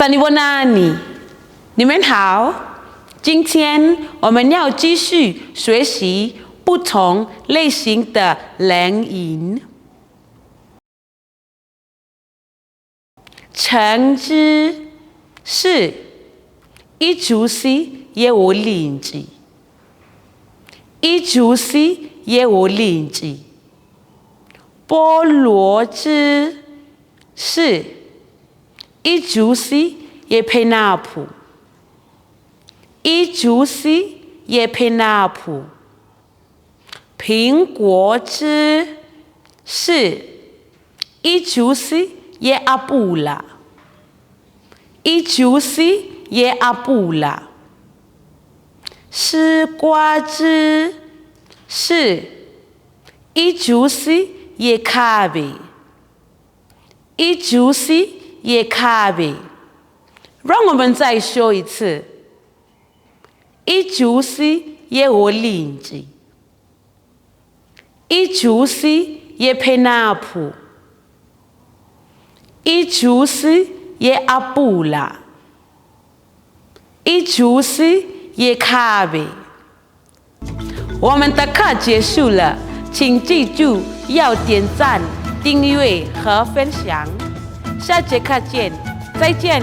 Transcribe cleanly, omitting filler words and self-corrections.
萨尼波纳尼，你们好。今天我们要继续学习不同类型的人音。橙子是一株是也有灵子，一株是也有灵子。菠萝汁是一株是也配纳普，一株是也配纳普。苹果汁是一株是也阿布拉，一株是也阿布拉。丝瓜汁是一株是也咖啡，一株是也咖啡。让我们再说一次，一株是也有灵子，一株是也配纳普，一株是也阿布拉，一株是也咖啡。我们的课结束了，请记住要点赞、订阅和分享。下节课见，再见。